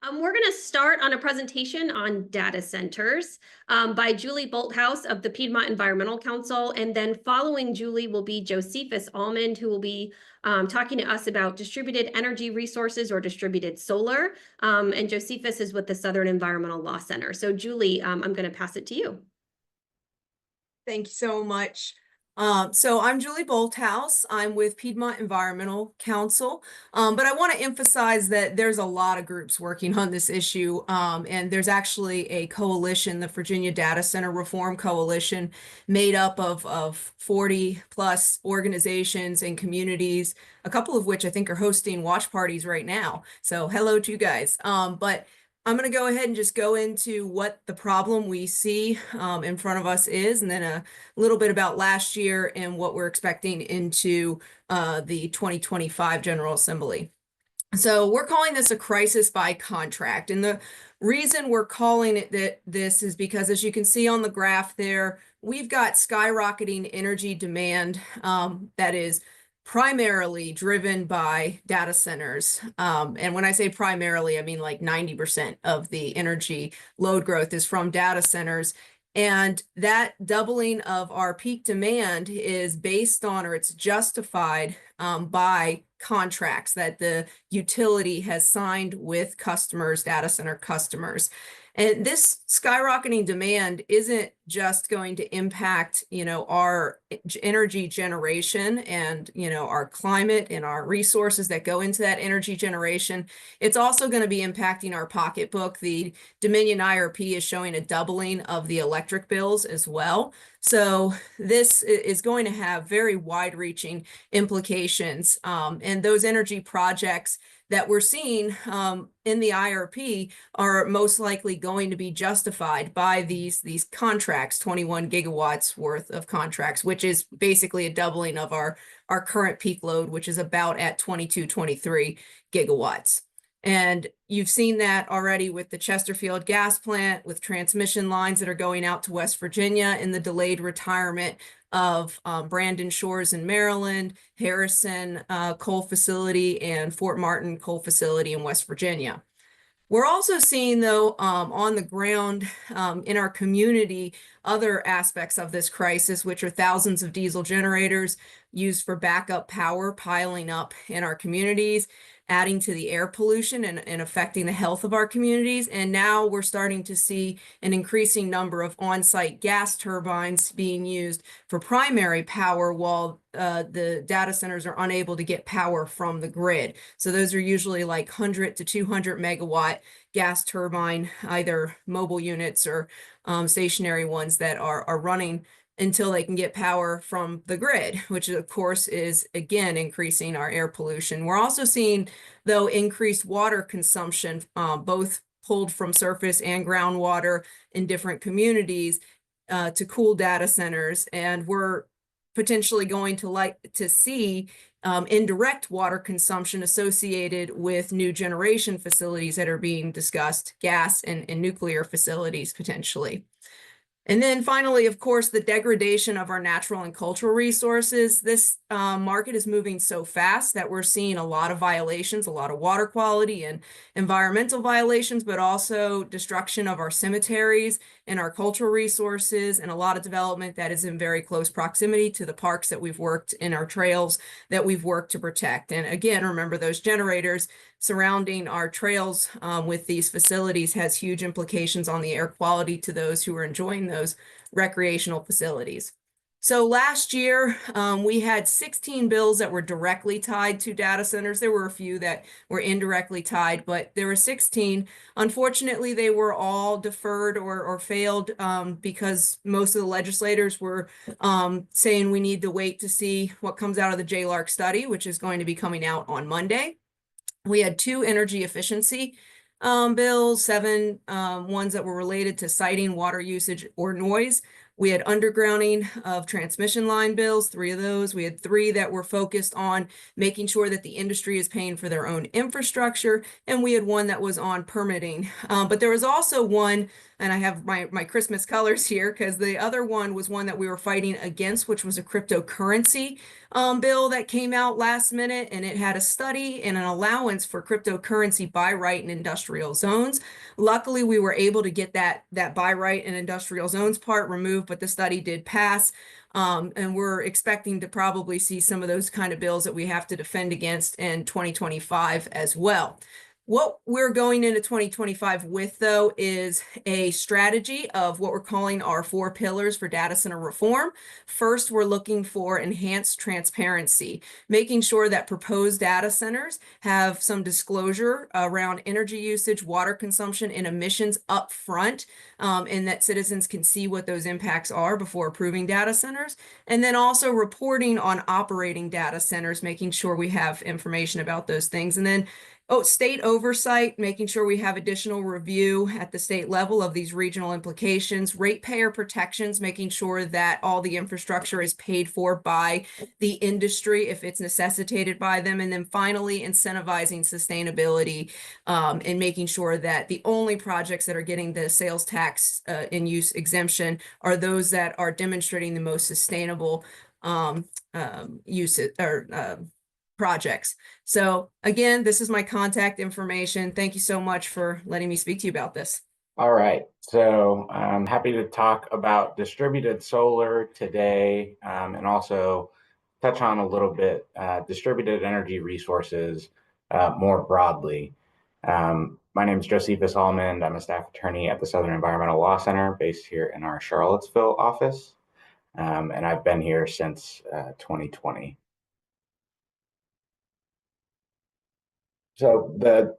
We're going to start on a presentation on data centers by Julie Bolthouse of the Piedmont Environmental Council. And then following Julie will be Josephus Almond, who will be talking to us about distributed energy resources or distributed solar. And Josephus is with the Southern Environmental Law Center. So Julie, I'm going to pass it to you. Thank you so much. So I'm Julie Bolthouse. I'm with Piedmont Environmental Council, but I want to emphasize that there's a lot of groups working on this issue, and there's actually a coalition, the Virginia Data Center Reform Coalition, made up of 40 plus organizations and communities, a couple of which I think are hosting watch parties right now. So hello to you guys. But I'm going to go ahead and just go into what the problem we see in front of us is, and then a little bit about last year and what we're expecting into the 2025 General Assembly. So we're calling this a crisis by contract. And the reason we're calling it this is because, as you can see on the graph there, we've got skyrocketing energy demand that is primarily driven by data centers. And when I say primarily, I mean like 90% of the energy load growth is from data centers. And that doubling of our peak demand is based on, or it's justified by contracts that the utility has signed with customers, data center customers. And this skyrocketing demand isn't just going to impact, our energy generation and, our climate and our resources that go into that energy generation. It's also going to be impacting our pocketbook. The Dominion IRP is showing a doubling of the electric bills as well. So this is going to have very wide-reaching implications. And those energy projects that we're seeing in the IRP are most likely going to be justified by these contracts, 21 gigawatts worth of contracts, which is basically a doubling of our current peak load, which is about at 22, 23 gigawatts. And you've seen that already with the Chesterfield gas plant, with transmission lines that are going out to West Virginia, and the delayed retirement of Brandon Shores in Maryland, Harrison coal facility, and Fort Martin coal facility in West Virginia. We're also seeing, though, on the ground in our community, other aspects of this crisis, which are thousands of diesel generators used for backup power piling up in our communities, adding to the air pollution and affecting the health of our communities. And now we're starting to see an increasing number of on-site gas turbines being used for primary power while the data centers are unable to get power from the grid. So those are usually like 100 to 200 megawatt gas turbine, either mobile units or stationary ones that are running until they can get power from the grid, which of course is again increasing our air pollution. We're also seeing, though, increased water consumption, both pulled from surface and groundwater in different communities to cool data centers. And we're potentially going to see indirect water consumption associated with new generation facilities that are being discussed, gas and nuclear facilities potentially. And then finally, of course, the degradation of our natural and cultural resources. This market is moving so fast that we're seeing a lot of violations, a lot of water quality and environmental violations, but also destruction of our cemeteries and our cultural resources, and a lot of development that is in very close proximity to the parks that we've worked in, our trails that we've worked to protect. And again, remember, those generators surrounding our trails with these facilities has huge implications on the air quality to those who are enjoying those recreational facilities. So last year, we had 16 bills that were directly tied to data centers. There were a few that were indirectly tied, but there were 16. Unfortunately, they were all deferred or failed because most of the legislators were saying we need to wait to see what comes out of the JLARC study, which is going to be coming out on Monday. We had 2 energy efficiency bills, 7 ones that were related to siting, water usage, or noise. We had undergrounding of transmission line bills, 3 of those. We had 3 that were focused on making sure that the industry is paying for their own infrastructure, and we had 1 that was on permitting. But there was also one, and I have my Christmas colors here, because the other one was one that we were fighting against, which was a cryptocurrency bill that came out last minute, and it had a study and an allowance for cryptocurrency by right in industrial zones. Luckily, we were able to get that by right in industrial zones part removed, but the study did pass. And we're expecting to probably see some of those kind of bills that we have to defend against in 2025 as well. What we're going into 2025 with, though, is a strategy of what we're calling our 4 pillars for data center reform. First, we're looking for enhanced transparency, making sure that proposed data centers have some disclosure around energy usage, water consumption, and emissions up front, and that citizens can see what those impacts are before approving data centers. And then also reporting on operating data centers, making sure we have information about those things. And then state oversight, making sure we have additional review at the state level of these regional implications, ratepayer protections, making sure that all the infrastructure is paid for by the industry if it's necessitated by them, and then finally incentivizing sustainability, and making sure that the only projects that are getting the sales tax in use exemption are those that are demonstrating the most sustainable use or projects. So again, this is my contact information. Thank you so much for letting me speak to you about this. All right, so I'm happy to talk about distributed solar today, and also touch on a little bit distributed energy resources more broadly. My name is Josephus Almond. I'm a staff attorney at the Southern Environmental Law Center based here in our Charlottesville office, and I've been here since 2020. So the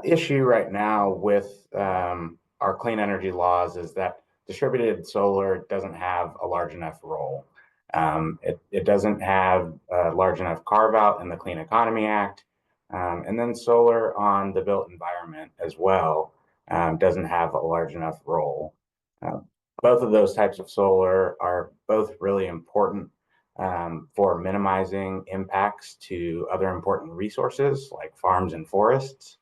issue right now with our clean energy laws is that distributed solar doesn't have a large enough role. It doesn't have a large enough carve out in the Clean Economy Act. And then solar on the built environment as well doesn't have a large enough role. Both of those types of solar are both really important for minimizing impacts to other important resources like farms and forests.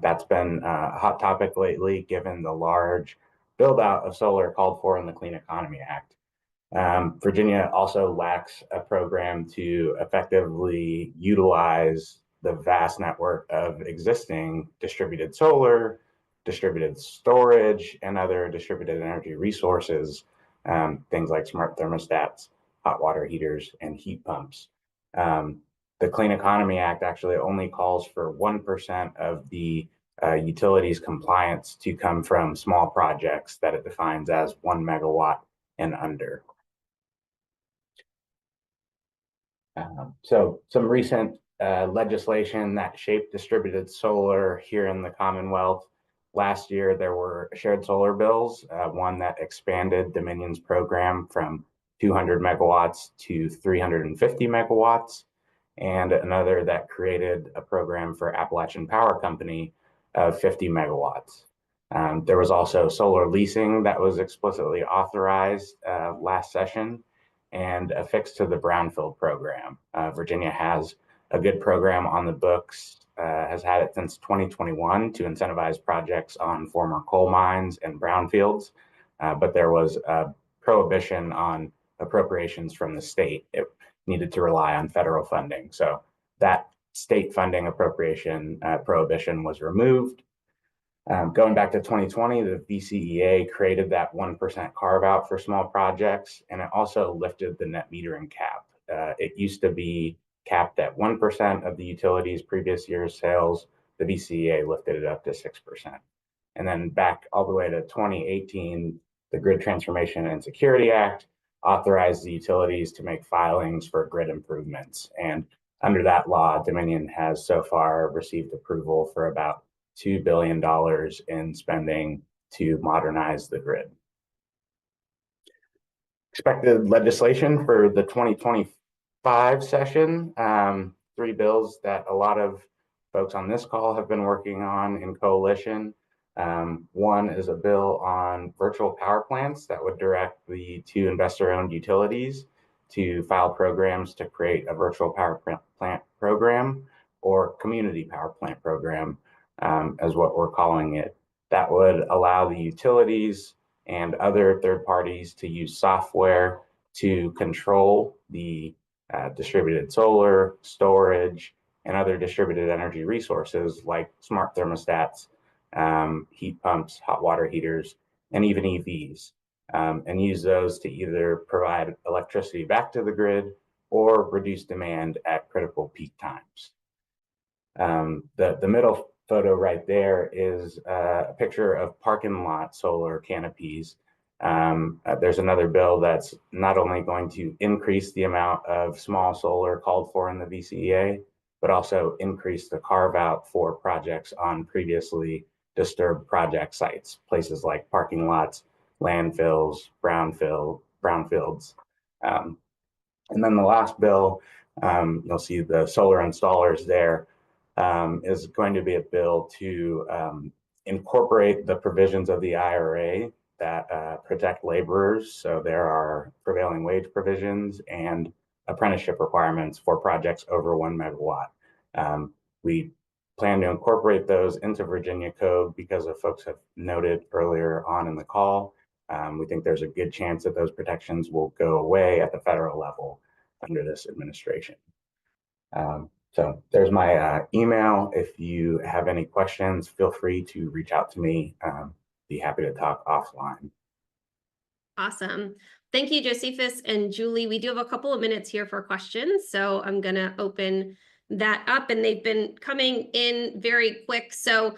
That's been a hot topic lately, given the large build out of solar called for in the Clean Economy Act. Virginia also lacks a program to effectively utilize the vast network of existing distributed solar, distributed storage, and other distributed energy resources, things like smart thermostats, hot water heaters, and heat pumps. The Clean Economy Act actually only calls for 1% of the utilities compliance to come from small projects that it defines as 1 megawatt and under. So some recent legislation that shaped distributed solar here in the Commonwealth. Last year, there were shared solar bills, one that expanded Dominion's program from 200 megawatts to 350 megawatts, and another that created a program for Appalachian Power Company of 50 megawatts. There was also solar leasing that was explicitly authorized last session, and a fix to the brownfield program. Virginia has a good program on the books, has had it since 2021 to incentivize projects on former coal mines and brownfields, but there was a prohibition on appropriations from the state. It needed to rely on federal funding. So that state funding appropriation prohibition was removed. Going back to 2020, the VCEA created that 1% carve out for small projects, and it also lifted the net metering cap. It used to be capped at 1% of the utility's previous year's sales. The VCEA lifted it up to 6%. And then back all the way to 2018, the Grid Transformation and Security Act authorized the utilities to make filings for grid improvements. And under that law, Dominion has so far received approval for about $2 billion in spending to modernize the grid. Expected legislation for the 2025 session, 3 bills that a lot of folks on this call have been working on in coalition. One is a bill on virtual power plants that would direct the two investor-owned utilities to file programs to create a virtual power plant program or community power plant program, as what we're calling it. That would allow the utilities and other third parties to use software to control the distributed solar, storage, and other distributed energy resources like smart thermostats, heat pumps, hot water heaters, and even EVs, and use those to either provide electricity back to the grid or reduce demand at critical peak times. The middle photo right there is a picture of parking lot solar canopies. There's another bill that's not only going to increase the amount of small solar called for in the VCEA, but also increase the carve out for projects on previously disturbed project sites, places like parking lots, landfills, brownfields. And then the last bill, you'll see the solar installers there, is going to be a bill to incorporate the provisions of the IRA that protect laborers. So there are prevailing wage provisions and apprenticeship requirements for projects over 1 megawatt. We plan to incorporate those into Virginia code because of folks have noted earlier on in the call. We think there's a good chance that those protections will go away at the federal level under this administration. So there's my email. If you have any questions, feel free to reach out to me. Be happy to talk offline. Awesome. Thank you, Josephus and Julie. We do have a couple of minutes here for questions, so I'm going to open that up, and they've been coming in very quick. So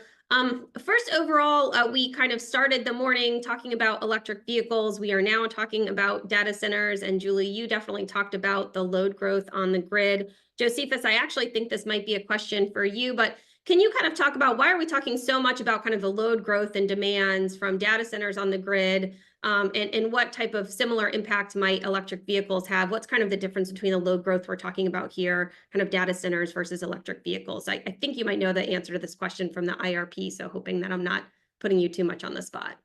first, overall, we kind of started the morning talking about electric vehicles. We are now talking about data centers, and Julie, you definitely talked about the load growth on the grid. Josephus, I actually think this might be a question for you, but can you kind of talk about why are we talking so much about kind of the load growth and demands from data centers on the grid? And what type of similar impact might electric vehicles have? What's kind of the difference between the load growth we're talking about here, kind of data centers versus electric vehicles? I think you might know the answer to this question from the IRP, so hoping that I'm not putting you too much on the spot.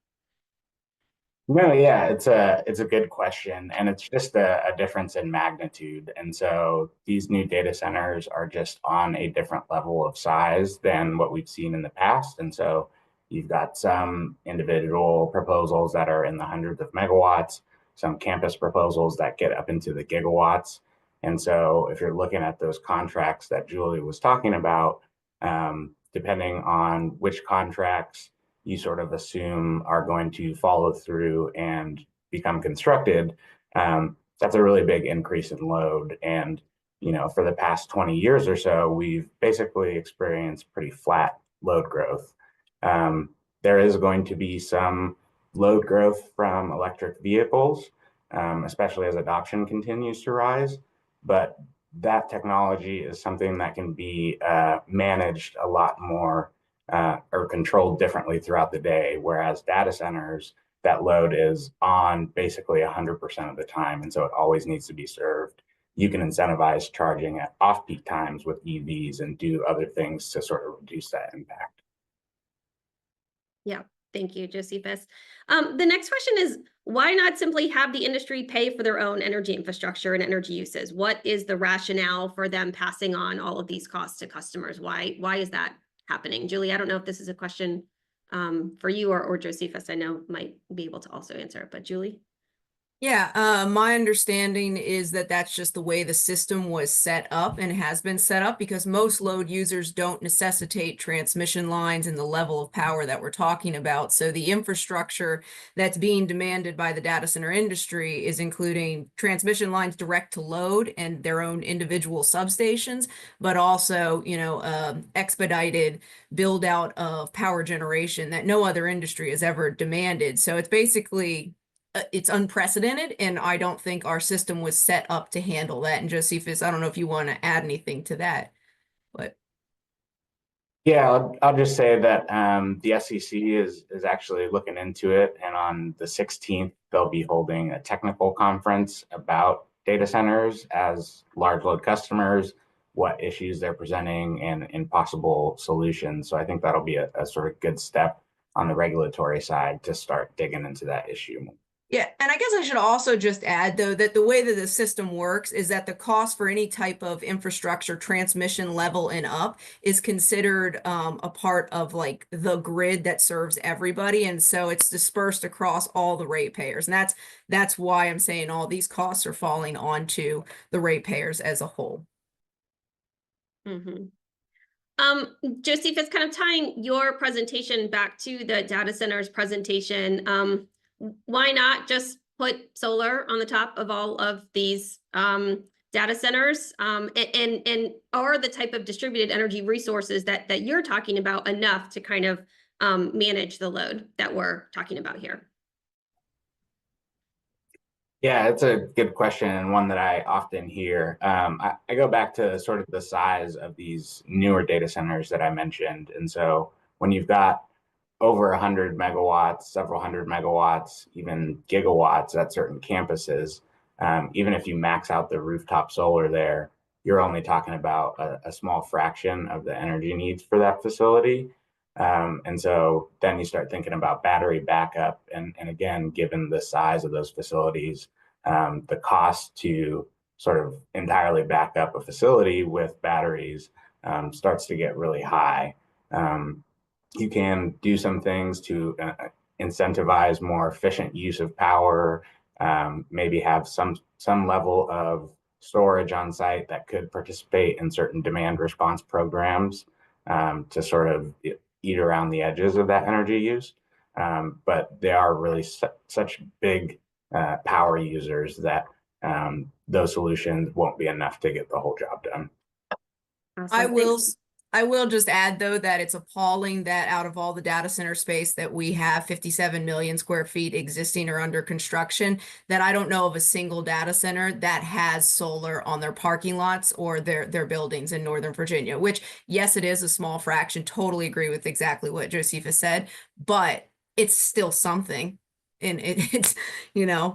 No, yeah, it's a good question, and it's just a difference in magnitude. And so these new data centers are just on a different level of size than what we've seen in the past. And so you've got some individual proposals that are in the hundreds of megawatts, some campus proposals that get up into the gigawatts. And so if you're looking at those contracts that Julie was talking about, depending on which contracts you sort of assume are going to follow through and become constructed, that's a really big increase in load. And, you know, for the past 20 years or so, we've basically experienced pretty flat load growth. There is going to be some load growth from electric vehicles, especially as adoption continues to rise, but that technology is something that can be managed a lot more or controlled differently throughout the day, whereas data centers, that load is on basically 100% of the time, and so it always needs to be served. You can incentivize charging at off-peak times with EVs and do other things to sort of reduce that impact. Yeah, thank you, Josephus. The next question is, why not simply have the industry pay for their own energy infrastructure and energy uses? What is the rationale for them passing on all of these costs to customers? Why is that happening? Julie, I don't know if this is a question for you or Josephus. I know might be able to also answer it, but Julie? Yeah, my understanding is that that's just the way the system was set up and has been set up, because most load users don't necessitate transmission lines and the level of power that we're talking about. So the infrastructure that's being demanded by the data center industry is including transmission lines direct to load and their own individual substations, but also, you know, expedited build out of power generation that no other industry has ever demanded. So it's basically it's unprecedented, and I don't think our system was set up to handle that. And Josephus, I don't know if you want to add anything to that, but yeah, I'll just say that the SEC is actually looking into it, and on the 16th they'll be holding a technical conference about data centers as large load customers, what issues they're presenting, and possible solutions. So I think that'll be a sort of good step on the regulatory side to start digging into that issue. Yeah, and I guess I should also just add, though, that the way that the system works is that the cost for any type of infrastructure transmission level and up is considered a part of like the grid that serves everybody. And so it's dispersed across all the ratepayers. And that's why I'm saying all these costs are falling onto the ratepayers as a whole. Mm-hmm. Josephus, kind of tying your presentation back to the data centers presentation, why not just put solar on the top of all of these data centers? And are the type of distributed energy resources that you're talking about enough to kind of manage the load that we're talking about here? Yeah, it's a good question and one that I often hear. I go back to sort of the size of these newer data centers that I mentioned. And so when you've got over 100 megawatts, several hundred megawatts, even gigawatts at certain campuses, even if you max out the rooftop solar there, you're only talking about a small fraction of the energy needs for that facility. And so then you start thinking about battery backup. And again, given the size of those facilities, the cost to sort of entirely back up a facility with batteries starts to get really high. You can do some things to incentivize more efficient use of power, maybe have some level of storage on site that could participate in certain demand response programs to sort of eat around the edges of that energy use. But they are really such big power users that those solutions won't be enough to get the whole job done. Awesome. I will just add, though, that it's appalling that out of all the data center space that we have 57 million square feet existing or under construction, that I don't know of a single data center that has solar on their parking lots or their buildings in Northern Virginia, which, yes, it is a small fraction. Totally agree with exactly what Josephus said, but it's still something. And it's,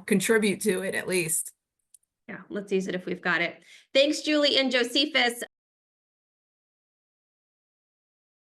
contribute to it at least. Yeah, let's use it if we've got it. Thanks, Julie and Josephus.